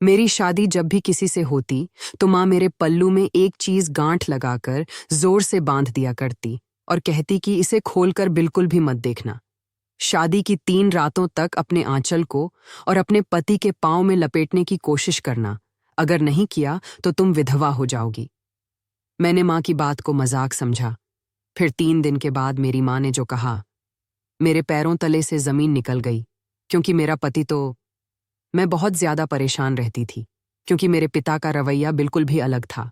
मेरी शादी जब भी किसी से होती तो माँ मेरे पल्लू में एक चीज गांठ लगाकर जोर से बांध दिया करती और कहती कि इसे खोलकर बिल्कुल भी मत देखना। शादी की 3 रातों तक अपने आंचल को और अपने पति के पांव में लपेटने की कोशिश करना, अगर नहीं किया तो तुम विधवा हो जाओगी। मैंने माँ की बात को मजाक समझा। फिर 3 दिन के बाद मेरी माँ ने जो कहा, मेरे पैरों तले से जमीन निकल गई। क्योंकि मेरा पति तो मैं बहुत ज्यादा परेशान रहती थी, क्योंकि मेरे पिता का रवैया बिल्कुल भी अलग था।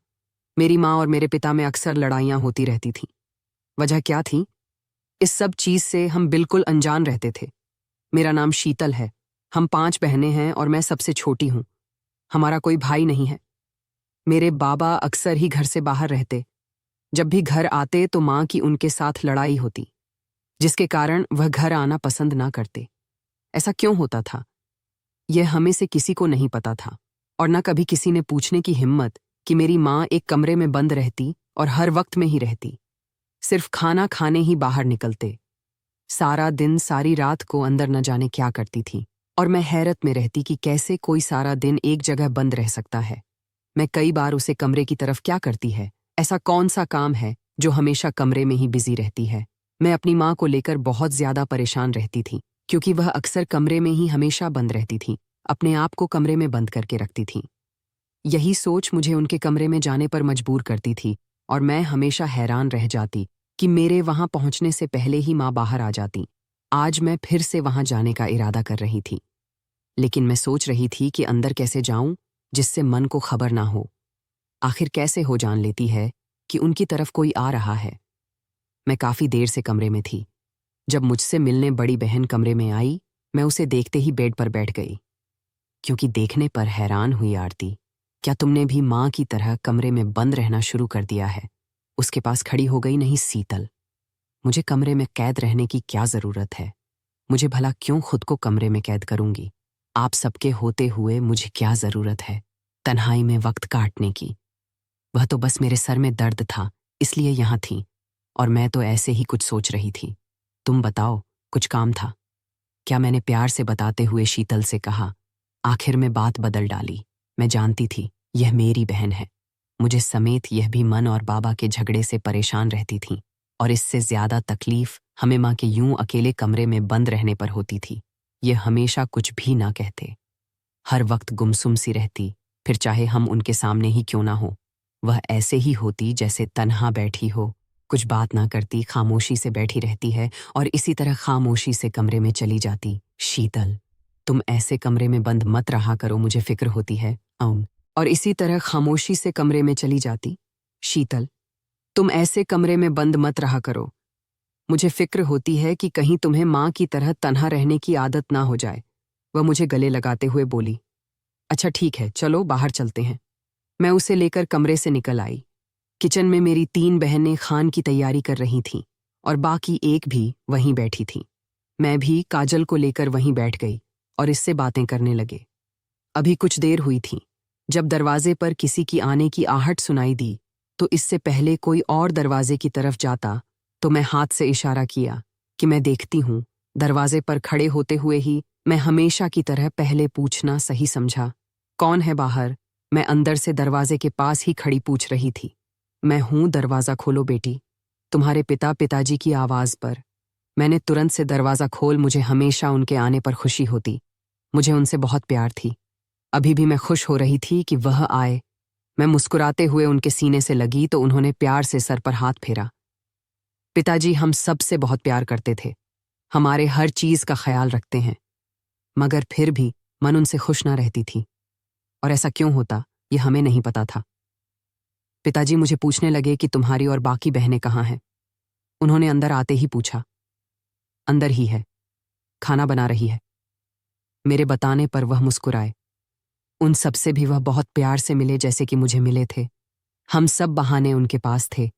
मेरी माँ और मेरे पिता में अक्सर लड़ाइयाँ होती रहती थीं। वजह क्या थी? इस सब चीज से हम बिल्कुल अनजान रहते थे। मेरा नाम शीतल है। हम 5 बहनें हैं और मैं सबसे छोटी हूँ। हमारा कोई भाई नहीं है। मेरे बाबा अक्सर ही घर से बाहर रहते। जब भी घर आते तो माँ की उनके साथ लड़ाई होती, जिसके कारण वह घर आना पसंद ना करते। ऐसा क्यों होता था, यह हमें से किसी को नहीं पता था, और न कभी किसी ने पूछने की हिम्मत कि मेरी माँ एक कमरे में बंद रहती और हर वक्त में ही रहती। सिर्फ खाना खाने ही बाहर निकलते। सारा दिन सारी रात को अंदर न जाने क्या करती थी, और मैं हैरत में रहती कि कैसे कोई सारा दिन एक जगह बंद रह सकता है। मैं कई बार उसे कमरे की तरफ क्या करती है, ऐसा कौन सा काम है जो हमेशा कमरे में ही बिजी रहती है। मैं अपनी माँ को लेकर बहुत ज्यादा परेशान रहती थी, क्योंकि वह अक्सर कमरे में ही हमेशा बंद रहती थी, अपने आप को कमरे में बंद करके रखती थी। यही सोच मुझे उनके कमरे में जाने पर मजबूर करती थी, और मैं हमेशा हैरान रह जाती कि मेरे वहां पहुंचने से पहले ही माँ बाहर आ जाती। आज मैं फिर से वहां जाने का इरादा कर रही थी, लेकिन मैं सोच रही थी कि अंदर कैसे जाऊं जिससे मन को खबर ना हो। आखिर कैसे हो जान लेती है कि उनकी तरफ कोई आ रहा है। मैं काफी देर से कमरे में थी। जब मुझसे मिलने बड़ी बहन कमरे में आई, मैं उसे देखते ही बेड पर बैठ गई, क्योंकि देखने पर हैरान हुई। आरती, क्या तुमने भी माँ की तरह कमरे में बंद रहना शुरू कर दिया है? उसके पास खड़ी हो गई। नहीं शीतल, मुझे कमरे में कैद रहने की क्या जरूरत है? मुझे भला क्यों खुद को कमरे में कैद करूंगी? आप सबके होते हुए मुझे क्या जरूरत है तन्हाई में वक्त काटने की? वह तो बस मेरे सर में दर्द था, इसलिए यहां थी, और मैं तो ऐसे ही कुछ सोच रही थी। तुम बताओ, कुछ काम था क्या? मैंने प्यार से बताते हुए शीतल से कहा। आखिर में बात बदल डाली। मैं जानती थी यह मेरी बहन है। मुझे समेत यह भी मन और बाबा के झगड़े से परेशान रहती थी, और इससे ज्यादा तकलीफ हमें माँ के यूं अकेले कमरे में बंद रहने पर होती थी। यह हमेशा कुछ भी ना कहते, हर वक्त गुमसुम सी रहती। फिर चाहे हम उनके सामने ही क्यों ना हो, वह ऐसे ही होती जैसे तन्हा बैठी हो, कुछ बात ना करती, खामोशी से बैठी रहती है, और इसी तरह खामोशी से कमरे में चली जाती। शीतल, तुम ऐसे कमरे में बंद मत रहा करो, मुझे फिक्र होती है। और इसी तरह खामोशी से कमरे में चली जाती। शीतल, तुम ऐसे कमरे में बंद मत रहा करो, मुझे फिक्र होती है कि कहीं तुम्हें माँ की तरह तन्हा रहने की आदत ना हो जाए। वह मुझे गले लगाते हुए बोली। अच्छा ठीक है, चलो बाहर चलते हैं। मैं उसे लेकर कमरे से निकल आई। किचन में मेरी 3 बहनें खान की तैयारी कर रही थीं, और बाकी एक भी वहीं बैठी थी। मैं भी काजल को लेकर वहीं बैठ गई और इससे बातें करने लगे। अभी कुछ देर हुई थी जब दरवाजे पर किसी की आने की आहट सुनाई दी, तो इससे पहले कोई और दरवाजे की तरफ जाता तो मैं हाथ से इशारा किया कि मैं देखती हूं। दरवाजे पर खड़े होते हुए ही मैं हमेशा की तरह पहले पूछना सही समझा, कौन है बाहर? मैं अंदर से दरवाजे के पास ही खड़ी पूछ रही थी। मैं हूं, दरवाजा खोलो बेटी। तुम्हारे पिताजी की आवाज पर मैंने तुरंत से दरवाजा खोल। मुझे हमेशा उनके आने पर खुशी होती, मुझे उनसे बहुत प्यार थी। अभी भी मैं खुश हो रही थी कि वह आए। मैं मुस्कुराते हुए उनके सीने से लगी तो उन्होंने प्यार से सर पर हाथ फेरा। पिताजी हम सब से बहुत प्यार करते थे, हमारे हर चीज का ख्याल रखते हैं, मगर फिर भी मन उनसे खुश ना रहती थी। और ऐसा क्यों होता, यह हमें नहीं पता था। पिताजी मुझे पूछने लगे कि तुम्हारी और बाकी बहनें कहाँ हैं। उन्होंने अंदर आते ही पूछा। अंदर ही है, खाना बना रही है। मेरे बताने पर वह मुस्कुराए। उन सबसे भी वह बहुत प्यार से मिले जैसे कि मुझे मिले थे। हम सब बहाने उनके पास थे,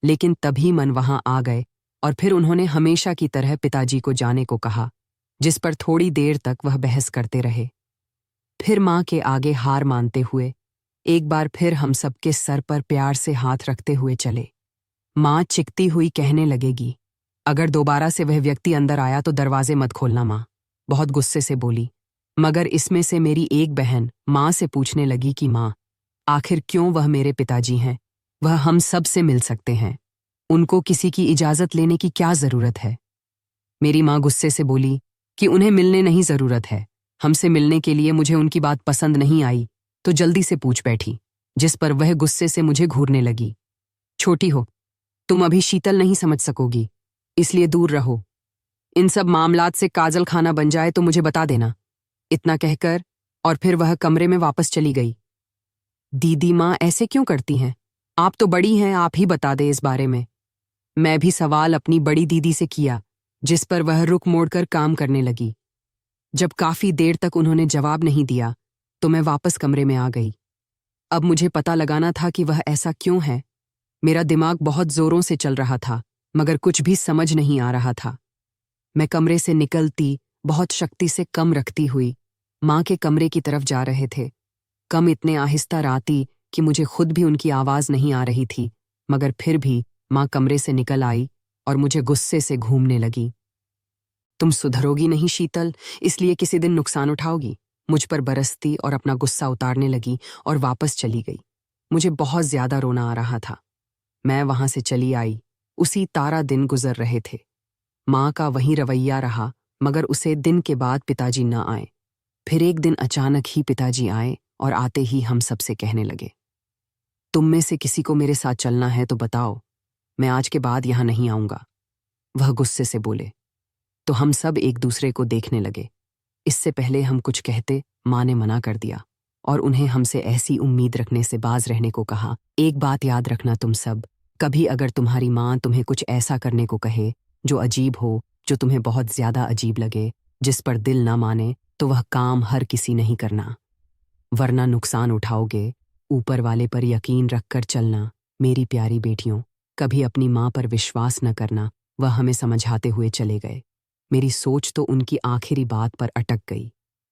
लेकिन तभी मन वहां आ गए, और फिर उन्होंने हमेशा की तरह पिताजी को जाने को कहा, जिस पर थोड़ी देर तक वह बहस करते रहे। फिर माँ के आगे हार मानते हुए एक बार फिर हम सबके सर पर प्यार से हाथ रखते हुए चले। माँ चिकती हुई कहने लगेगी, अगर दोबारा से वह व्यक्ति अंदर आया तो दरवाजे मत खोलना। माँ बहुत गुस्से से बोली। मगर इसमें से मेरी एक बहन माँ से पूछने लगी कि माँ, आखिर क्यों वह मेरे पिताजी हैं? वह हम सब से मिल सकते हैं। उनको किसी की इजाजत लेने की क्या जरूरत है? मेरी माँ गुस्से से बोली कि उन्हें मिलने नहीं जरूरत है। हमसे मिलने के लिए मुझे उनकी बात पसंद नहीं आई, तो जल्दी से पूछ बैठी, जिस पर वह गुस्से से मुझे घूरने लगी। छोटी हो, तुम अभी शीतल नहीं समझ सकोगी, इसलिए दूर रहो। इन सब मामलात से काजल खाना बन जाए तो मुझे बता देना। इतना कहकर और फिर वह कमरे में वापस चली गई। दीदी माँ ऐसे क्यों करती हैं? आप तो बड़ी हैं, आप ही बता दे इस बारे में। मैं भी सवाल अपनी बड़ी दीदी से किया, जिस पर वह रुक मोड़कर काम करने लगी। जब काफी देर तक उन्होंने जवाब नहीं दिया तो मैं वापस कमरे में आ गई। अब मुझे पता लगाना था कि वह ऐसा क्यों है। मेरा दिमाग बहुत जोरों से चल रहा था, मगर कुछ भी समझ नहीं आ रहा था। मैं कमरे से निकलती बहुत शक्ति से कम रखती हुई माँ के कमरे की तरफ जा रहे थे। कम इतने आहिस्ता राती कि मुझे खुद भी उनकी आवाज नहीं आ रही थी, मगर फिर भी माँ कमरे से निकल आई और मुझे गुस्से से घूमने लगी। तुम सुधरोगी नहीं शीतल, इसलिए किसी दिन नुकसान उठाओगी। मुझ पर बरसती और अपना गुस्सा उतारने लगी और वापस चली गई। मुझे बहुत ज्यादा रोना आ रहा था। मैं वहां से चली आई। उसी तारा दिन गुजर रहे थे। माँ का वही रवैया रहा, मगर उसे दिन के बाद पिताजी न आए। फिर एक दिन अचानक ही पिताजी आए और आते ही हम सबसे कहने लगे, तुम में से किसी को मेरे साथ चलना है तो बताओ, मैं आज के बाद यहां नहीं आऊंगा। वह गुस्से से बोले तो हम सब एक दूसरे को देखने लगे। इससे पहले हम कुछ कहते, माँ ने मना कर दिया और उन्हें हमसे ऐसी उम्मीद रखने से बाज रहने को कहा। एक बात याद रखना तुम सब, कभी अगर तुम्हारी माँ तुम्हें कुछ ऐसा करने को कहे जो अजीब हो, जो तुम्हें बहुत ज्यादा अजीब लगे, जिस पर दिल ना माने, तो वह काम हर किसी नहीं करना, वरना नुकसान उठाओगे। ऊपर वाले पर यकीन रखकर चलना। मेरी प्यारी बेटियों, कभी अपनी माँ पर विश्वास न करना। वह हमें समझाते हुए चले गए। मेरी सोच तो उनकी आखिरी बात पर अटक गई।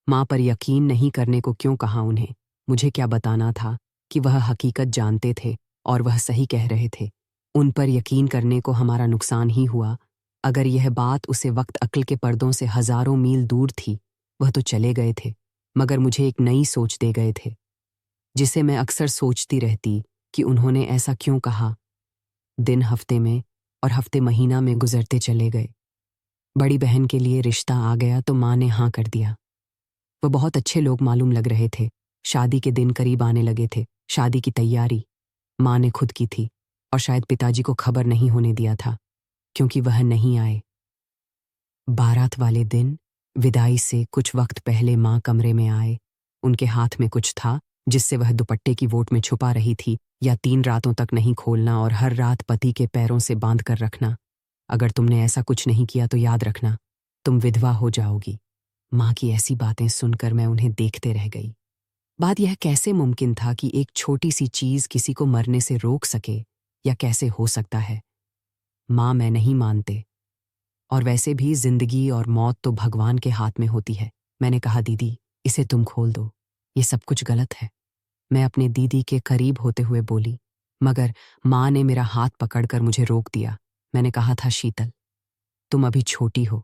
माँ पर यकीन नहीं करने को क्यों कहा उन्हें? मुझे क्या बताना था कि वह हकीकत जानते थे और वह सही कह रहे थे। उन पर यकीन करने को हमारा नुकसान ही हुआ। अगर यह बात उसे वक्त अक्ल के पर्दों से हजारों मील दूर थी, वह तो चले गए थे, मगर मुझे एक नई सोच दे गए थे, जिसे मैं अक्सर सोचती रहती कि उन्होंने ऐसा क्यों कहा। दिन हफ्ते में और हफ्ते महीना में गुजरते चले गए। बड़ी बहन के लिए रिश्ता आ गया तो माँ ने हाँ कर दिया। वह बहुत अच्छे लोग मालूम लग रहे थे। शादी के दिन करीब आने लगे थे। शादी की तैयारी माँ ने खुद की थी और शायद पिताजी को खबर नहीं होने दिया था, क्योंकि वह नहीं आए। बारात वाले दिन विदाई से कुछ वक्त पहले माँ कमरे में आए। उनके हाथ में कुछ था जिससे वह दुपट्टे की वोट में छुपा रही थी, या 3 रातों तक नहीं खोलना और हर रात पति के पैरों से बांध कर रखना। अगर तुमने ऐसा कुछ नहीं किया तो याद रखना, तुम विधवा हो जाओगी। माँ की ऐसी बातें सुनकर मैं उन्हें देखते रह गई। बात यह कैसे मुमकिन था कि एक छोटी सी चीज किसी को मरने से रोक सके, या कैसे हो सकता है? माँ, मैं नहीं मानते, और वैसे भी जिंदगी और मौत तो भगवान के हाथ में होती है। मैंने कहा, दीदी इसे तुम खोल दो, ये सब कुछ गलत है। मैं अपने दीदी के करीब होते हुए बोली, मगर माँ ने मेरा हाथ पकड़कर मुझे रोक दिया। मैंने कहा था, शीतल तुम अभी छोटी हो,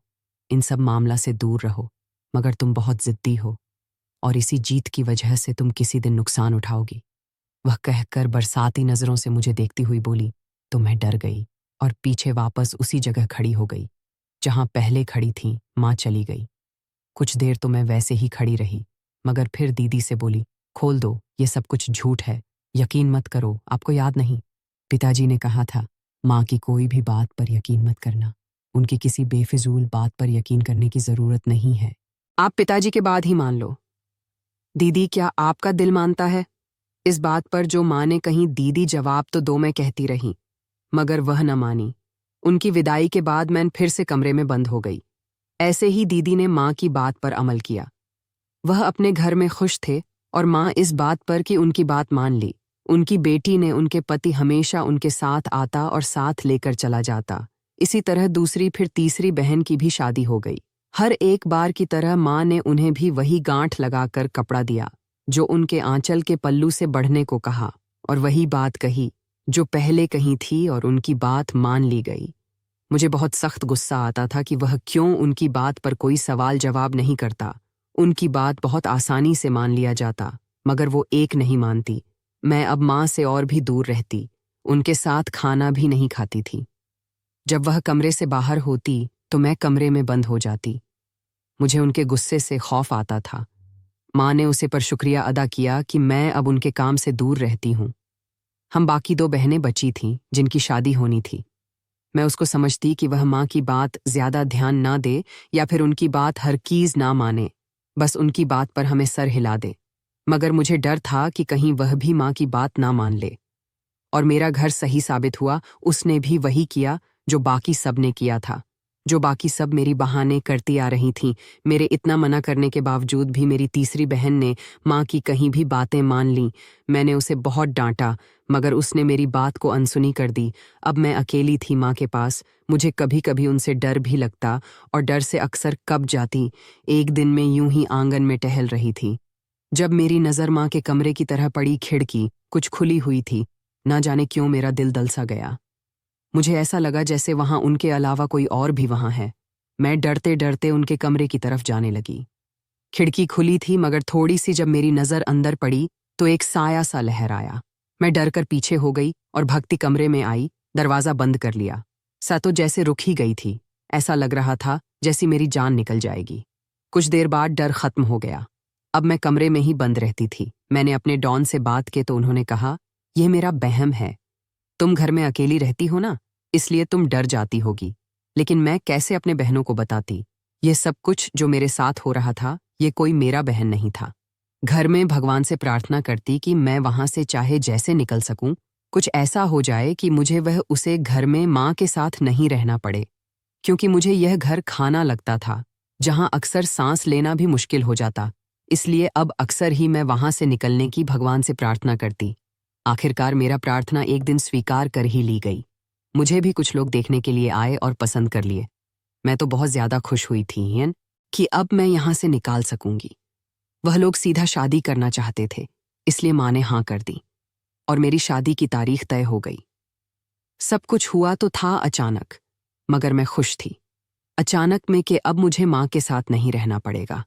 इन सब मामला से दूर रहो, मगर तुम बहुत जिद्दी हो और इसी जीत की वजह से तुम किसी दिन नुकसान उठाओगी। वह कहकर बरसाती नजरों से मुझे देखती हुई बोली, तो मैं डर गई और पीछे वापस उसी जगह खड़ी हो गई जहां पहले खड़ी थी। माँ चली गई। कुछ देर तो मैं वैसे ही खड़ी रही, मगर फिर दीदी से बोली, खोल दो, ये सब कुछ झूठ है, यकीन मत करो। आपको याद नहीं, पिताजी ने कहा था, माँ की कोई भी बात पर यकीन मत करना। उनकी किसी बेफिजूल बात पर यकीन करने की जरूरत नहीं है। आप पिताजी के बाद ही मान लो। दीदी, क्या आपका दिल मानता है? इस बात पर जो माँ ने कही, दीदी जवाब तो दो मैं कहती रही, मगर वह न मानी। उनकी विदाई के बाद मैं फिर से कमरे में बंद हो गई। ऐसे ही दीदी ने माँ की बात पर अमल किया। वह अपने घर में खुश थे और माँ इस बात पर कि उनकी बात मान ली। उनकी बेटी ने उनके पति हमेशा उनके साथ आता और साथ लेकर चला जाता। इसी तरह दूसरी फिर तीसरी बहन की भी शादी हो गई। हर एक बार की तरह माँ ने उन्हें भी वही गांठ लगाकर कपड़ा दिया जो उनके आंचल के पल्लू से बढ़ने को कहा, और वही बात कही जो पहले कही थी, और उनकी बात मान ली गई। मुझे बहुत सख्त गुस्सा आता था कि वह क्यों उनकी बात पर कोई सवाल जवाब नहीं करता। उनकी बात बहुत आसानी से मान लिया जाता, मगर वो एक नहीं मानती। मैं अब माँ से और भी दूर रहती, उनके साथ खाना भी नहीं खाती थी। जब वह कमरे से बाहर होती तो मैं कमरे में बंद हो जाती। मुझे उनके गुस्से से खौफ आता था। माँ ने उसे पर शुक्रिया अदा किया कि मैं अब उनके काम से दूर रहती हूँ। हम बाकी 2 बहनें बची थीं जिनकी शादी होनी थी। मैं उसको समझती कि वह माँ की बात ज्यादा ध्यान ना दे या फिर उनकी बात हरगिज़ ना माने, बस उनकी बात पर हमें सर हिला दे। मगर मुझे डर था कि कहीं वह भी माँ की बात ना मान ले। और मेरा घर सही साबित हुआ, उसने भी वही किया जो बाकी सब ने किया था, जो बाकी सब मेरी बहाने करती आ रही थीं। मेरे इतना मना करने के बावजूद भी मेरी तीसरी बहन ने माँ की कहीं भी बातें मान लीं। मैंने उसे बहुत डांटा, मगर उसने मेरी बात को अनसुनी कर दी। अब मैं अकेली थी माँ के पास। मुझे कभी कभी उनसे डर भी लगता और डर से अक्सर कब जाती। एक दिन मैं यूं ही आंगन में टहल रही थी जब मेरी नज़र माँ के कमरे की तरह पड़ी। खिड़की कुछ खुली हुई थी। ना जाने क्यों मेरा दिल दल सा गया। मुझे ऐसा लगा जैसे वहां उनके अलावा कोई और भी वहां है। मैं डरते डरते उनके कमरे की तरफ जाने लगी। खिड़की खुली थी, मगर थोड़ी सी जब मेरी नज़र अंदर पड़ी तो एक साया सा लहराया। मैं डर कर पीछे हो गई और भगती कमरे में आई, दरवाज़ा बंद कर लिया। सा तो जैसे रुक ही गई थी। ऐसा लग रहा था जैसी मेरी जान निकल जाएगी। कुछ देर बाद डर खत्म हो गया। अब मैं कमरे में ही बंद रहती थी। मैंने अपने डॉन से बात की तो उन्होंने कहा, यह मेरा वहम है। तुम घर में अकेली रहती हो ना, इसलिए तुम डर जाती होगी। लेकिन मैं कैसे अपने बहनों को बताती? ये सब कुछ जो मेरे साथ हो रहा था, ये कोई मेरा बहन नहीं था। घर में भगवान से प्रार्थना करती कि मैं वहां से चाहे जैसे निकल सकूं, कुछ ऐसा हो जाए कि मुझे वह उसे घर में माँ के साथ नहीं रहना पड़े। क्योंकि मुझे यह घर खाना लगता था, जहां अक्सर सांस लेना भी मुश्किल हो जाता। इसलिए अब अक्सर ही मैं वहां से निकलने की भगवान से प्रार्थना करती। आखिरकार मेरा प्रार्थना एक दिन स्वीकार कर ही ली गई। मुझे भी कुछ लोग देखने के लिए आए और पसंद कर लिए। मैं तो बहुत ज्यादा खुश हुई थी हियन कि अब मैं यहां से निकाल सकूंगी। वह लोग सीधा शादी करना चाहते थे, इसलिए माँ ने हाँ कर दी और मेरी शादी की तारीख तय हो गई। सब कुछ हुआ तो था अचानक, मगर मैं खुश थी। अचानक में कि अब मुझे माँ के साथ नहीं रहना पड़ेगा।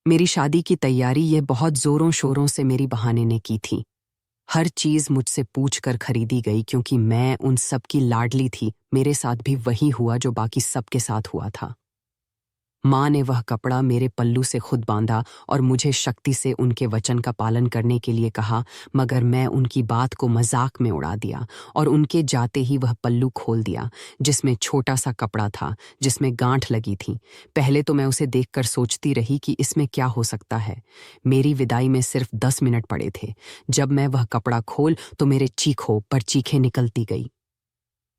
मेरी शादी की तैयारी ये बहुत जोरों शोरों से मेरी बहाने ने की थी। हर चीज मुझसे पूछ कर खरीदी गई, क्योंकि मैं उन सब की लाडली थी। मेरे साथ भी वही हुआ जो बाकी सबके साथ हुआ था। माँ ने वह कपड़ा मेरे पल्लू से खुद बांधा और मुझे शक्ति से उनके वचन का पालन करने के लिए कहा, मगर मैं उनकी बात को मजाक में उड़ा दिया और उनके जाते ही वह पल्लू खोल दिया, जिसमें छोटा सा कपड़ा था जिसमें गांठ लगी थी। पहले तो मैं उसे देखकर सोचती रही कि इसमें क्या हो सकता है। मेरी विदाई में सिर्फ 10 मिनट पड़े थे। जब मैं वह कपड़ा खोल तो मेरे चीखों पर चीखें निकलती गई।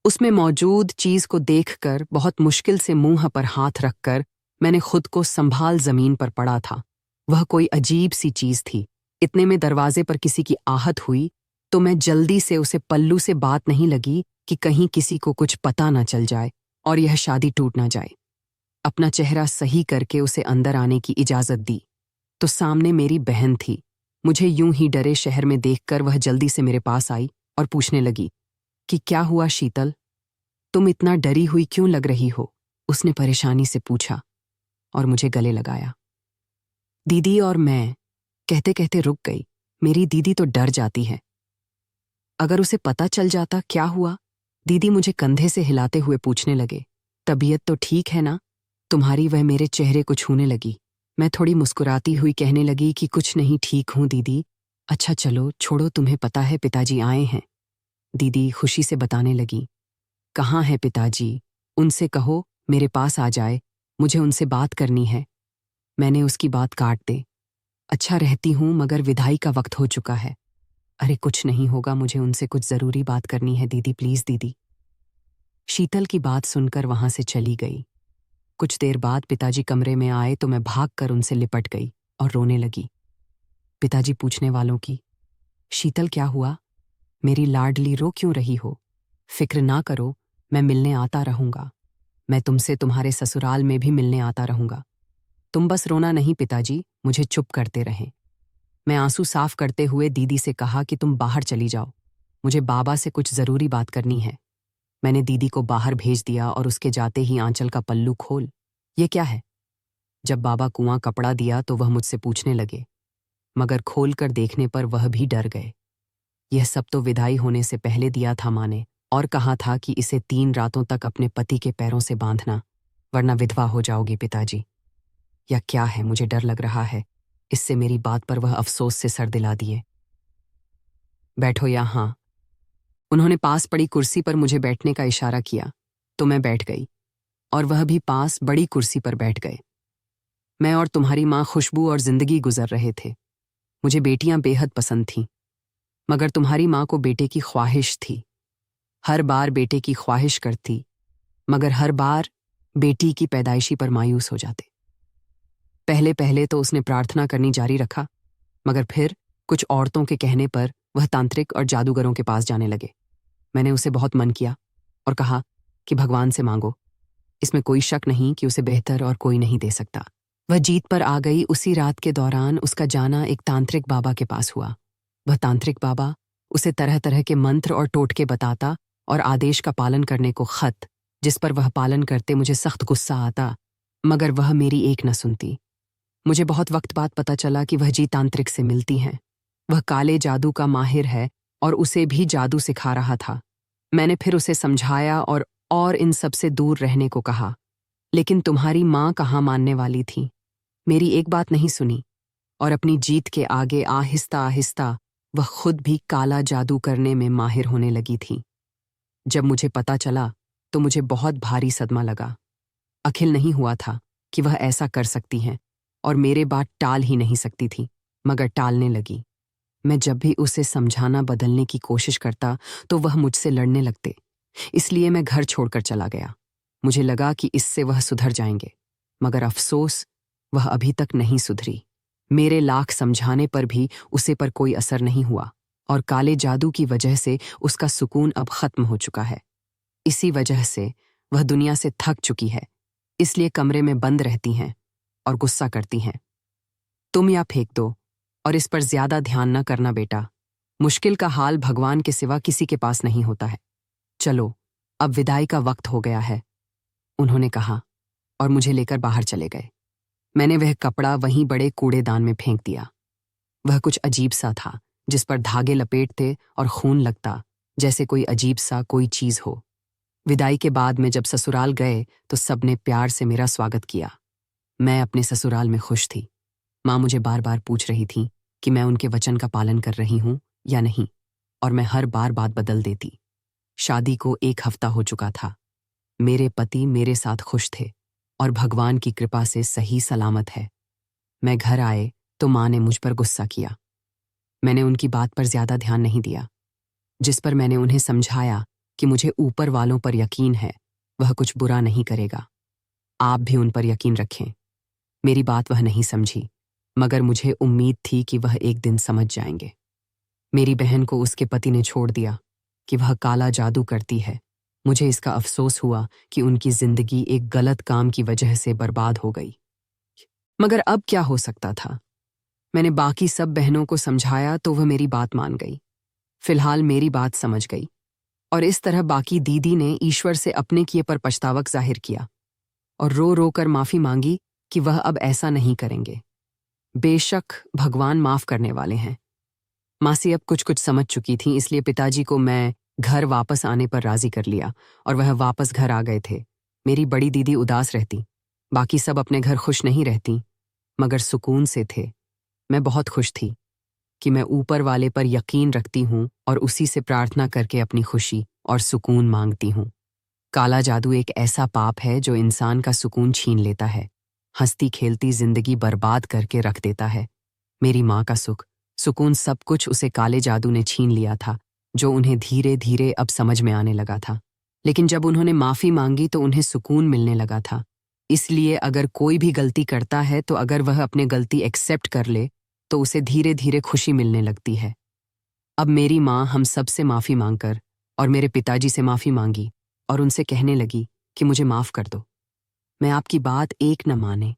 उसमें मौजूद चीज को देखकर बहुत मुश्किल से मुंह पर हाथ रखकर मैंने खुद को संभाल जमीन पर पड़ा था। वह कोई अजीब सी चीज थी। इतने में दरवाजे पर किसी की आहट हुई तो मैं जल्दी से उसे पल्लू से बात नहीं लगी कि कहीं किसी को कुछ पता ना चल जाए और यह शादी टूट ना जाए। अपना चेहरा सही करके उसे अंदर आने की इजाजत दी तो सामने मेरी बहन थी। मुझे यूं ही डरे शहर में देखकर वह जल्दी से मेरे पास आई और पूछने लगी कि क्या हुआ शीतल, तुम इतना डरी हुई क्यों लग रही हो? उसने परेशानी से पूछा और मुझे गले लगाया। दीदी और मैं कहते कहते रुक गई। मेरी दीदी तो डर जाती है। अगर उसे पता चल जाता क्या हुआ? दीदी मुझे कंधे से हिलाते हुए पूछने लगे, तबीयत तो ठीक है ना तुम्हारी? वह मेरे चेहरे को छूने लगी। मैं थोड़ी मुस्कुराती हुई कहने लगी कि कुछ नहीं, ठीक हूं दीदी। अच्छा चलो छोड़ो, तुम्हें पता है पिताजी आए हैं। दीदी खुशी से बताने लगी, कहाँ है पिताजी? उनसे कहो मेरे पास आ जाए, मुझे उनसे बात करनी है। मैंने उसकी बात काट दे। अच्छा रहती हूं, मगर विदाई का वक्त हो चुका है। अरे कुछ नहीं होगा, मुझे उनसे कुछ जरूरी बात करनी है दीदी, प्लीज दीदी। शीतल की बात सुनकर वहां से चली गई। कुछ देर बाद पिताजी कमरे में आए तो मैं भागकर उनसे लिपट गई और रोने लगी। पिताजी पूछने वालों की, शीतल क्या हुआ? मेरी लाडली रो क्यों रही हो? फिक्र ना करो, मैं मिलने आता रहूंगा। मैं तुमसे तुम्हारे ससुराल में भी मिलने आता रहूंगा। तुम बस रोना नहीं पिताजी, मुझे चुप करते रहें। मैं आंसू साफ करते हुए दीदी से कहा कि तुम बाहर चली जाओ, मुझे बाबा से कुछ जरूरी बात करनी है। मैंने दीदी को बाहर भेज दिया और उसके जाते ही आंचल का पल्लू खोल, ये क्या है? जब बाबा कुआं कपड़ा दिया तो वह मुझसे पूछने लगे, मगर खोल कर देखने पर वह भी डर गए। यह सब तो विदाई होने से पहले दिया था माँ ने, और कहा था कि इसे 3 रातों तक अपने पति के पैरों से बांधना, वरना विधवा हो जाओगी पिताजी। या क्या है, मुझे डर लग रहा है। इससे मेरी बात पर वह अफसोस से सर दिला दिए। बैठो यहाँ। उन्होंने पास पड़ी कुर्सी पर मुझे बैठने का इशारा किया तो मैं बैठ गई, और वह भी पास बड़ी कुर्सी पर बैठ गए। मैं और तुम्हारी माँ खुशबू और जिंदगी गुजर रहे थे। मुझे बेटियां बेहद पसंद थीं, मगर तुम्हारी माँ को बेटे की ख्वाहिश थी। हर बार बेटे की ख्वाहिश करती, मगर हर बार बेटी की पैदाइशी पर मायूस हो जाते। पहले पहले तो उसने प्रार्थना करनी जारी रखा, मगर फिर कुछ औरतों के कहने पर वह तांत्रिक और जादूगरों के पास जाने लगे। मैंने उसे बहुत मन किया और कहा कि भगवान से मांगो। इसमें कोई शक नहीं कि उसे बेहतर और कोई नहीं दे सकता। वह जीत पर आ गई। उसी रात के दौरान उसका जाना एक तांत्रिक बाबा के पास हुआ। वह तांत्रिक बाबा उसे तरह तरह के मंत्र और टोटके बताता और आदेश का पालन करने को खत, जिस पर वह पालन करते मुझे सख्त गुस्सा आता, मगर वह मेरी एक न सुनती। मुझे बहुत वक्त बाद पता चला कि वह जी तांत्रिक से मिलती हैं। वह काले जादू का माहिर है और उसे भी जादू सिखा रहा था। मैंने फिर उसे समझाया और इन सब से दूर रहने को कहा, लेकिन तुम्हारी माँ कहाँ मानने वाली थी। मेरी एक बात नहीं सुनी और अपनी जीत के आगे आहिस्ता आहिस्ता वह खुद भी काला जादू करने में माहिर होने लगी थी। जब मुझे पता चला तो मुझे बहुत भारी सदमा लगा। अखिल नहीं हुआ था कि वह ऐसा कर सकती हैं, और मेरे बात टाल ही नहीं सकती थी, मगर टालने लगी। मैं जब भी उसे समझाना बदलने की कोशिश करता तो वह मुझसे लड़ने लगते। इसलिए मैं घर छोड़कर चला गया। मुझे लगा कि इससे वह सुधर जाएंगे, मगर अफसोस वह अभी तक नहीं सुधरी। मेरे लाख समझाने पर भी उसे पर कोई असर नहीं हुआ, और काले जादू की वजह से उसका सुकून अब खत्म हो चुका है। इसी वजह से वह दुनिया से थक चुकी है, इसलिए कमरे में बंद रहती हैं और गुस्सा करती हैं। तुम या फेंक दो और इस पर ज्यादा ध्यान न करना बेटा। मुश्किल का हाल भगवान के सिवा किसी के पास नहीं होता है। चलो, अब विदाई का वक्त हो गया है, उन्होंने कहा, और मुझे लेकर बाहर चले गए। मैंने वह कपड़ा वहीं बड़े कूड़ेदान में फेंक दिया। वह कुछ अजीब सा था, जिस पर धागे लपेटते और खून लगता, जैसे कोई अजीब सा कोई चीज हो। विदाई के बाद में जब ससुराल गए तो सबने प्यार से मेरा स्वागत किया। मैं अपने ससुराल में खुश थी। माँ मुझे बार बार पूछ रही थी कि मैं उनके वचन का पालन कर रही हूं या नहीं, और मैं हर बार बात बदल देती। शादी को 1 हफ्ता हो चुका था। मेरे पति मेरे साथ खुश थे और भगवान की कृपा से सही सलामत है। मैं घर आए तो माँ ने मुझ पर गुस्सा किया। मैंने उनकी बात पर ज्यादा ध्यान नहीं दिया, जिस पर मैंने उन्हें समझाया कि मुझे ऊपर वालों पर यकीन है, वह कुछ बुरा नहीं करेगा। आप भी उन पर यकीन रखें। मेरी बात वह नहीं समझी, मगर मुझे उम्मीद थी कि वह एक दिन समझ जाएंगे। मेरी बहन को उसके पति ने छोड़ दिया कि वह काला जादू करती है। मुझे इसका अफसोस हुआ कि उनकी जिंदगी एक गलत काम की वजह से बर्बाद हो गई, मगर अब क्या हो सकता था। मैंने बाकी सब बहनों को समझाया तो वह मेरी बात मान गई। फिलहाल मेरी बात समझ गई, और इस तरह बाकी दीदी ने ईश्वर से अपने किए पर पछतावा जाहिर किया और रो रो कर माफी मांगी कि वह अब ऐसा नहीं करेंगे। बेशक भगवान माफ करने वाले हैं। मासी अब कुछ कुछ समझ चुकी थी, इसलिए पिताजी को मैं घर वापस आने पर राजी कर लिया और वह वापस घर आ गए थे। मेरी बड़ी दीदी उदास रहती, बाकी सब अपने घर खुश नहीं रहती, मगर सुकून से थे। मैं बहुत खुश थी कि मैं ऊपर वाले पर यकीन रखती हूँ और उसी से प्रार्थना करके अपनी खुशी और सुकून मांगती हूँ। काला जादू एक ऐसा पाप है जो इंसान का सुकून छीन लेता है, हंसती खेलती जिंदगी बर्बाद करके रख देता है। मेरी माँ का सुकून सब कुछ उसे काले जादू ने छीन लिया था, जो उन्हें धीरे धीरे अब समझ में आने लगा था। लेकिन जब उन्होंने माफी मांगी तो उन्हें सुकून मिलने लगा था। इसलिए अगर कोई भी गलती करता है तो अगर वह अपने गलती एक्सेप्ट कर ले तो उसे धीरे धीरे खुशी मिलने लगती है। अब मेरी माँ हम सब से माफी मांगकर और मेरे पिताजी से माफी मांगी और उनसे कहने लगी कि मुझे माफ कर दो। मैं आपकी बात एक न माने,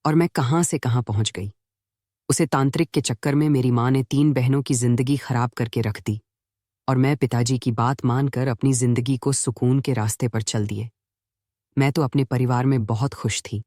और मैं कहाँ से कहाँ पहुंच गई। उसे तांत्रिक के चक्कर में मेरी माँ ने 3 बहनों की जिंदगी खराब करके रख दी, और मैं पिताजी की बात मानकर अपनी जिंदगी को सुकून के रास्ते पर चल दिए। मैं तो अपने परिवार में बहुत खुश थी।